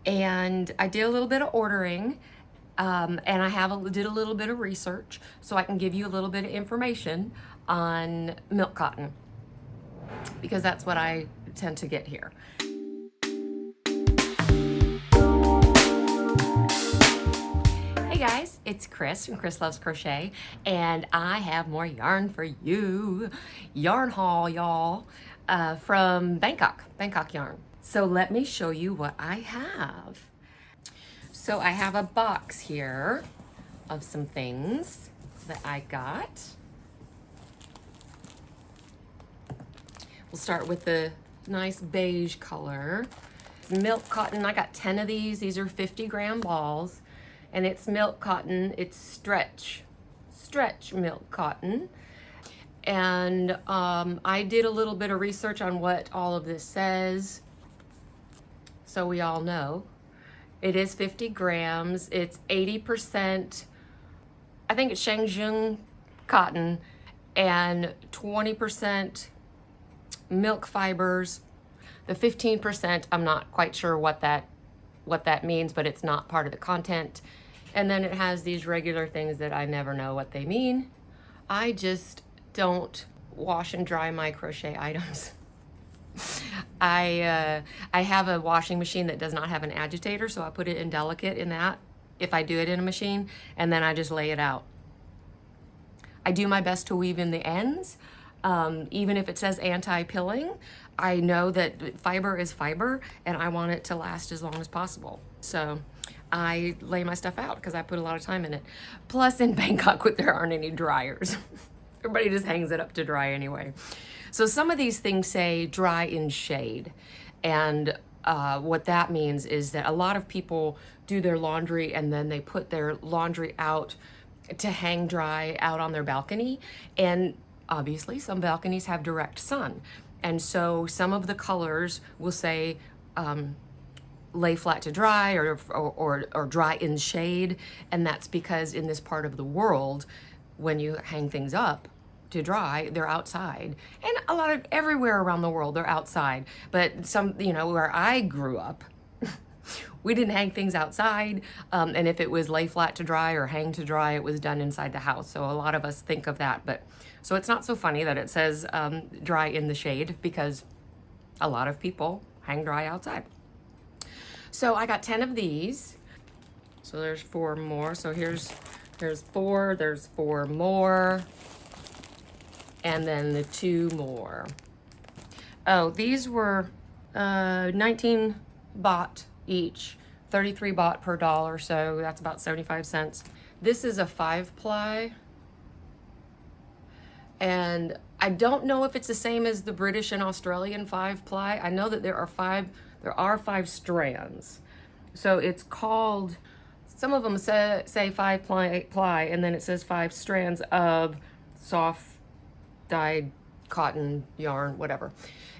And I did a little bit of ordering, and I did a little bit of research so I can give you a little bit of information on milk cotton, because that's what I tend to get here. Hey guys, it's Chris from Chris Loves Crochet, and I have more yarn for you. Yarn haul, y'all, from Bangkok yarn. So let me show you what I have. So I have a box here of some things that I got. We'll start with the nice beige color. Milk cotton, I got 10 of these. These are 50-gram balls. And it's milk cotton, it's stretch milk cotton. And I did a little bit of research on what all of this says, so we all know. It is 50 grams, it's 80%, I think it's Shenzhen cotton, and 20% milk fibers. The 15%, I'm not quite sure what that means, but it's not part of the content. And then it has these regular things that I never know what they mean. I just don't wash and dry my crochet items. I have a washing machine that does not have an agitator, so I put it in delicate in that if I do it in a machine, and then I just lay it out. I do my best to weave in the ends. Even if it says anti-pilling, I know that fiber is fiber and I want it to last as long as possible. So I lay my stuff out because I put a lot of time in it. Plus in Bangkok, there aren't any dryers. Everybody just hangs it up to dry anyway. So some of these things say dry in shade. And what that means is that a lot of people do their laundry and then they put their laundry out to hang dry out on their balcony. And obviously some balconies have direct sun. And so some of the colors will say lay flat to dry or dry in shade. And that's because in this part of the world, when you hang things up to dry, they're outside. And everywhere around the world, they're outside. But some, where I grew up, we didn't hang things outside. And if it was lay flat to dry or hang to dry, it was done inside the house. So a lot of us think of that. So it's not so funny that it says dry in the shade, because a lot of people hang dry outside. So I got 10 of these. So there's 4 more. So there's 4, there's 4 more, and then the 2 more. Oh, these were 19 baht each, 33 baht per dollar, so that's about 75 cents. This is a 5-ply. And I don't know if it's the same as the British and Australian 5-ply. I know that there are 5 strands. So it's called, some of them say 5-ply, and then it says 5 strands of soft dyed cotton yarn, whatever.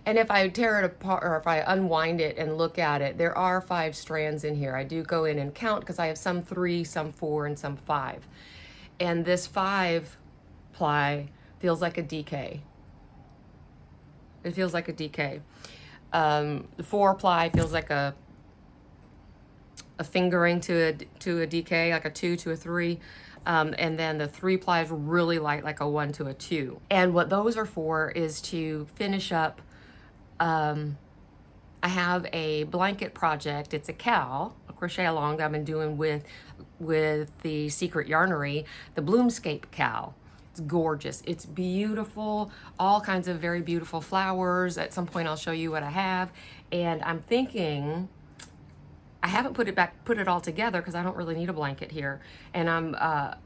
And if I tear it apart, or if I unwind it and look at it, there are 5 strands in here. I do go in and count because I have some 3, some 4, and some 5. And this 5-ply feels like a DK. It feels like a DK. The 4-ply feels like a fingering to a DK, like a 2 to a 3. And then the 3-ply is really light, like a 1 to a 2. And what those are for is to finish up. I have a blanket project. It's a crochet along that I've been doing with the Secret Yarnery, the Bloomscape cowl. It's gorgeous. It's beautiful. All kinds of very beautiful flowers. At some point I'll show you what I have. And I'm thinking, I haven't put it all together because I don't really need a blanket here. And I'm a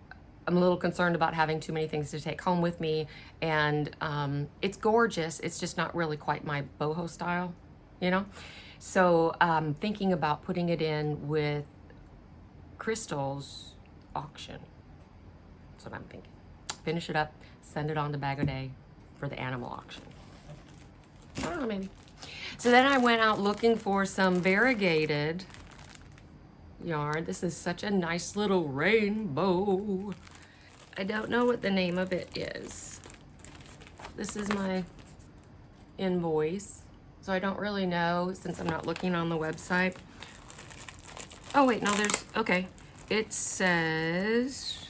little concerned about having too many things to take home with me. And it's gorgeous. It's just not really quite my boho style, So I'm thinking about putting it in with Crystal's auction. That's what I'm thinking. Finish it up, send it on to Bag O' Day for the animal auction. I don't know, maybe. So then I went out looking for some variegated yarn. This is such a nice little rainbow. I don't know what the name of it is. This is my invoice, so I don't really know since I'm not looking on the website. Oh wait, no, there's, okay. It says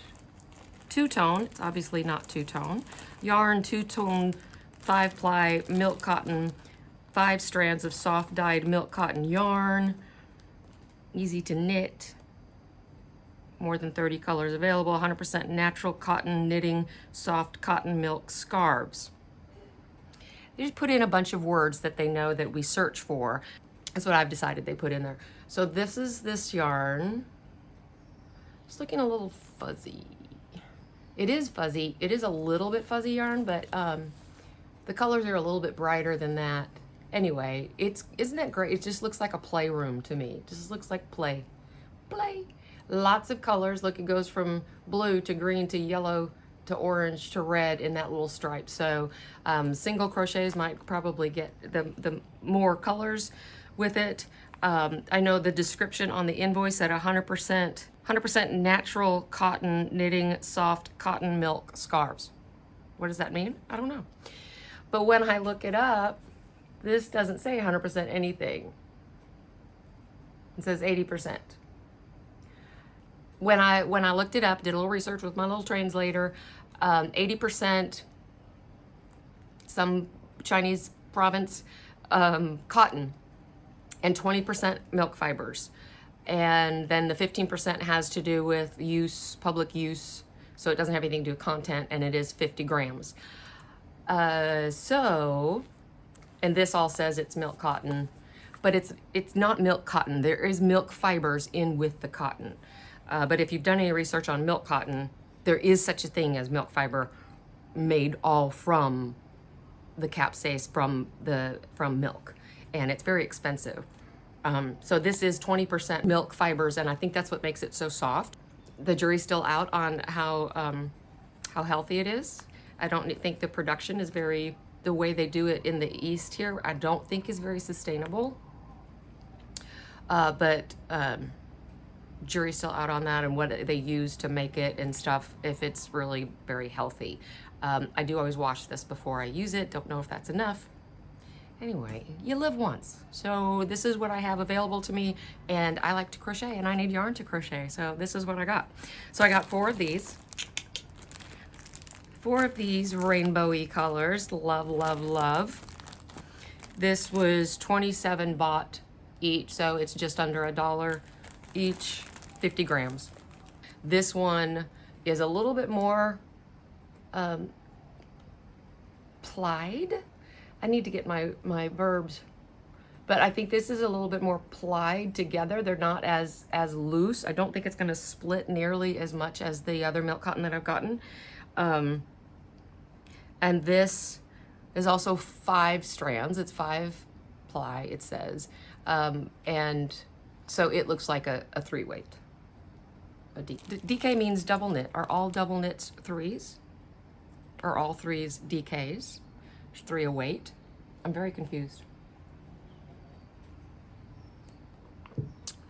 two-tone. It's obviously not two-tone. Yarn, two-tone, 5-ply milk cotton, 5 strands of soft dyed milk cotton yarn. Easy to knit. More than 30 colors available. 100% natural cotton knitting, soft cotton milk scarves. They just put in a bunch of words that they know that we search for. That's what I've decided they put in there. So this is this yarn. It's looking a little fuzzy. It is fuzzy. It is a little bit fuzzy yarn, but the colors are a little bit brighter than that. Anyway, isn't that great? It just looks like a playroom to me. It just looks like play. Play. Lots of colors. Look, it goes from blue to green to yellow to orange to red in that little stripe. So single crochets might probably get the more colors with it. I know the description on the invoice said 100% natural cotton knitting, soft cotton milk scarves. What does that mean? I don't know. But when I look it up, this doesn't say 100% anything. It says 80%. When I looked it up, did a little research with my little translator, 80% some Chinese province cotton, and 20% milk fibers. And then the 15% has to do with use, public use, so it doesn't have anything to do with content, and it is 50 grams. And this all says it's milk cotton, but it's not milk cotton. There is milk fibers in with the cotton. But if you've done any research on milk cotton, there is such a thing as milk fiber made all from the capsaicin from milk, and it's very expensive. So this is 20% milk fibers, and I think that's what makes it so soft. The jury's still out on how healthy it is. I don't think the production is the way they do it in the East here, I don't think is very sustainable. But jury's still out on that and what they use to make it and stuff, if it's really very healthy. I do always wash this before I use it. Don't know if that's enough. Anyway, you live once. So this is what I have available to me, and I like to crochet and I need yarn to crochet. So this is what I got. So I got 4 of these. 4 of these rainbowy colors. Love, love, love. This was 27 baht each, so it's just under $1 each, 50 grams. This one is a little bit more plied. I need to get my verbs, but I think this is a little bit more plied together. They're not as loose. I don't think it's gonna split nearly as much as the other milk cotton that I've gotten. And this is also 5 strands. It's 5 ply, it says. And so it looks like a 3-weight. DK means double knit. Are all double knits 3s? Are all 3s DKs? Is 3 a weight? I'm very confused.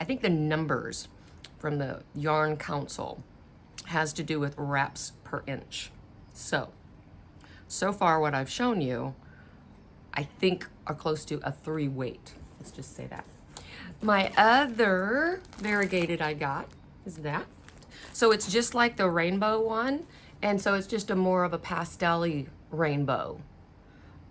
I think the numbers from the Yarn Council has to do with wraps per inch. So far what I've shown you, I think are close to a 3 weight. Let's just say that. My other variegated I got is that. So it's just like the rainbow one, and so it's just a more of a pastel-y rainbow.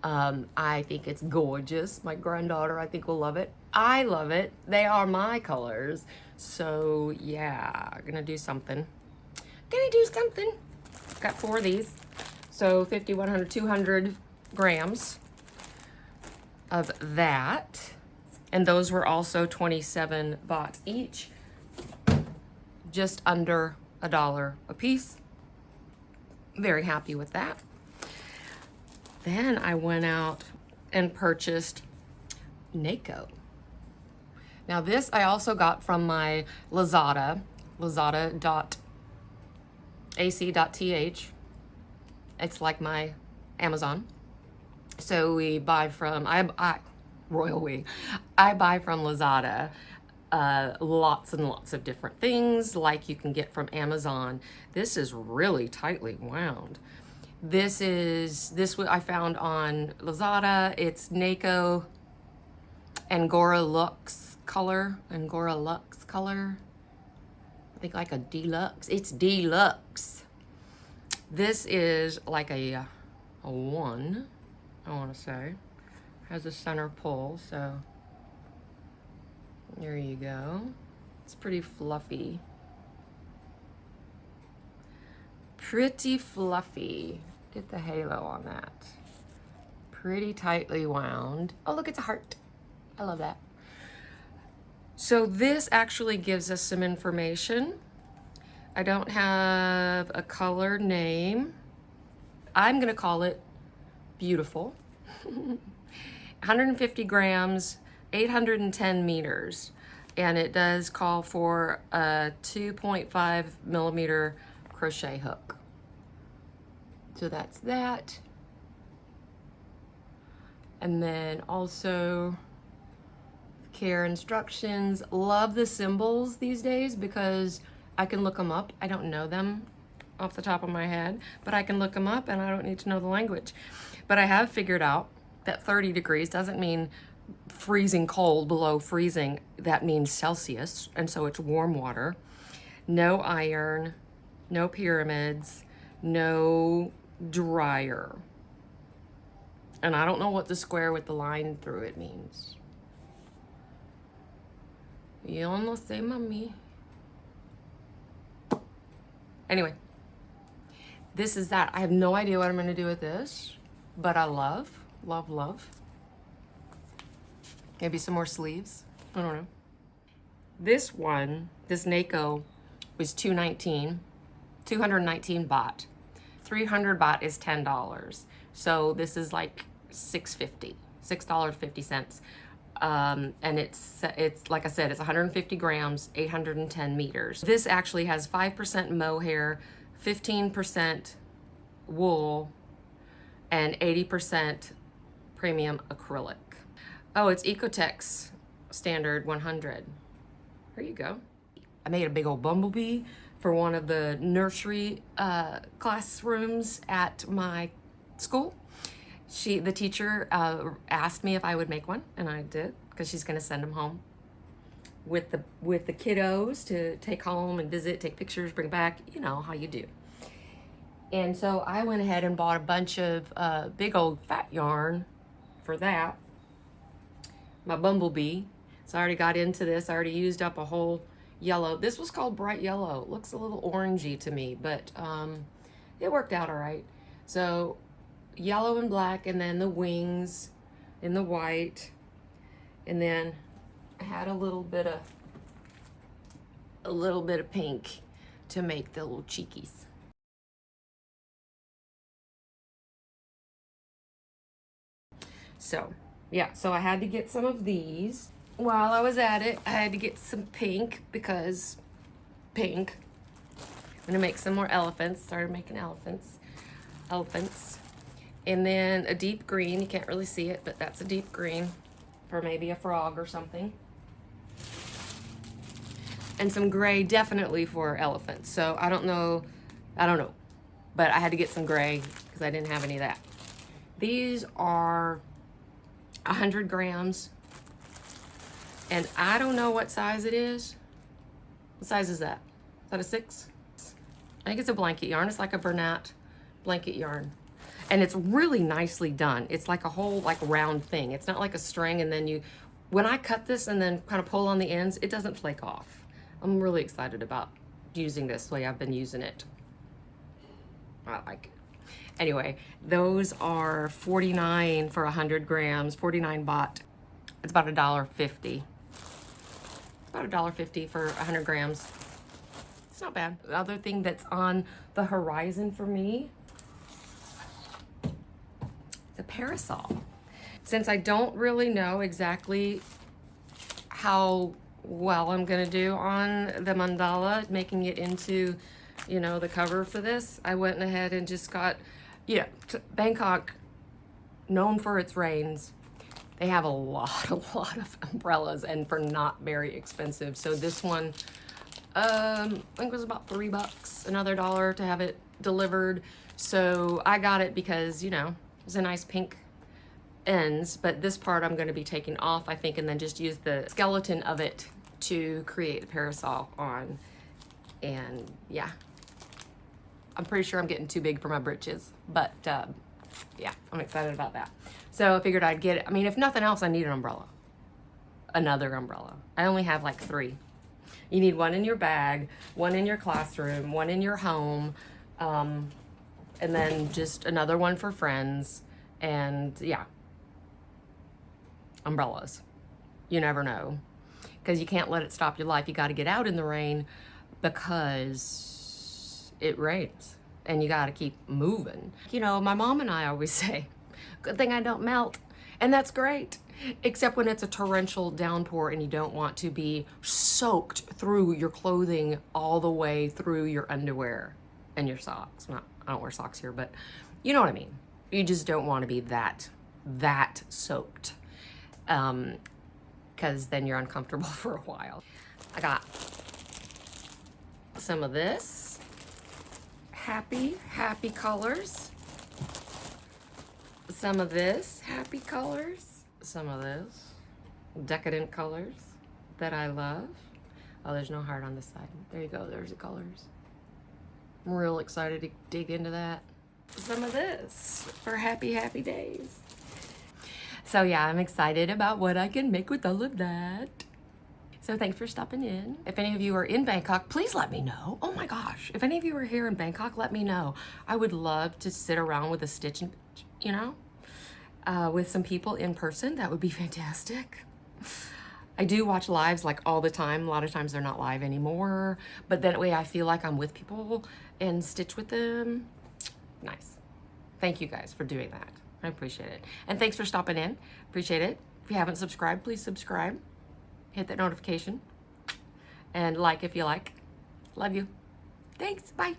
I think it's gorgeous. My granddaughter, I think, will love it. I love it. They are my colors. So yeah, gonna do something. Got 4 of these. So 50, 100, 200 grams of that. And those were also 27 baht each. Just under $1 a piece. Very happy with that. Then I went out and purchased Nako. Now this I also got from my Lazada, lazada.ac.th. It's like my Amazon. So we buy from, I buy from Lazada lots and lots of different things like you can get from Amazon. This is really tightly wound. This I found on Lazada. It's Nako Angora Luxe color, Angora Luxe color. I think like a deluxe. It's deluxe. This is like a 1, I want to say. Has a center pull, so there you go. It's pretty fluffy. Pretty fluffy. Get the halo on that. Pretty tightly wound. Oh, look, it's a heart. I love that. So this actually gives us some information. I don't have a color name. I'm gonna call it Beautiful. 150 grams, 810 meters. And it does call for a 2.5 millimeter crochet hook. So that's that. And then also care instructions. Love the symbols these days because I can look them up. I don't know them off the top of my head, but I can look them up and I don't need to know the language. But I have figured out that 30 degrees doesn't mean freezing cold, below freezing. That means Celsius, and so it's warm water. No iron, no pyramids, no dryer. And I don't know what the square with the line through it means. Yo no sé, mami. Anyway, this is that. I have no idea what I'm gonna do with this, but I love. Maybe some more sleeves. I don't know. This one, this Nako, was $219 baht. 300 baht is $10. So this is like $6.50. And it's like I said, it's 150 grams, 810 meters. This actually has 5% mohair, 15% wool, and 80% premium acrylic. Oh, it's Ecotex standard 100. There you go. I made a big old bumblebee for one of the nursery classrooms at my school. The teacher asked me if I would make one, and I did, because she's gonna send them home with the kiddos to take home and visit, take pictures, bring back, you know how you do. And so I went ahead and bought a bunch of big old fat yarn for that. My bumblebee. So I already got into this. I already used up a whole yellow. This was called bright yellow. It looks a little orangey to me, but it worked out all right. So yellow and black, and then the wings in the white, and then I had a little bit of pink to make the little cheekies. So yeah, so I had to get some of these. While I was at it, I had to get some pink because pink. I'm gonna make some more elephants. Started making elephants. And then a deep green. You can't really see it, but that's a deep green for maybe a frog or something. And some gray definitely for elephants. So I don't know, but I had to get some gray because I didn't have any of that. These are 100 grams. And I don't know what size it is. What size is that? Is that a 6? I think it's a blanket yarn. It's like a Bernat blanket yarn. And it's really nicely done. It's like a whole round thing. It's not like a string and then when I cut this and then kind of pull on the ends, it doesn't flake off. I'm really excited about using this the way I've been using it. I like it. Anyway, those are 49 for 100 grams, 49 baht. It's about $1.50. About $1.50 for 100 grams. It's not bad. The other thing that's on the horizon for me, it's a parasol. Since I don't really know exactly how well I'm gonna do on the mandala, making it into, the cover for this, I went ahead and just got, Bangkok, known for its rains. They have a lot of umbrellas, and for not very expensive. So this one, I think it was about $3, another $1 to have it delivered. So I got it because, it's a nice pink ends, but this part I'm going to be taking off, I think, and then just use the skeleton of it to create the parasol on. And yeah, I'm pretty sure I'm getting too big for my britches, but yeah, I'm excited about that. So I figured I'd get it. I mean, if nothing else, I need an umbrella. Another umbrella. I only have like 3. You need one in your bag, one in your classroom, one in your home, and then just another one for friends. And yeah, umbrellas. You never know, because you can't let it stop your life. You got to get out in the rain because it rains, and you got to keep moving. You know, my mom and I always say, good thing I don't melt. And that's great, except when it's a torrential downpour and you don't want to be soaked through your clothing all the way through your underwear and your socks. Not, I don't wear socks here, but you know what I mean. You just don't want to be that soaked, because then you're uncomfortable for a while. I got some of this happy colors, some of this happy colors, some of this decadent colors that I love. Oh, there's no heart on this side. There you go, there's the colors. I'm real excited to dig into that. Some of this for happy days. So yeah, I'm excited about what I can make with all of that. So thanks for stopping in. If any of you are in Bangkok, please let me know. Oh my gosh, if any of you are here in Bangkok, let me know. I would love to sit around with a stitch, you know, with some people in person. That would be fantastic. I do watch lives like all the time. A lot of times they're not live anymore, but that way I feel like I'm with people and stitch with them. Nice. Thank you guys for doing that. I appreciate it. And thanks for stopping in. Appreciate it. If you haven't subscribed, please subscribe. Hit that notification. And like if you like. Love you. Thanks. Bye.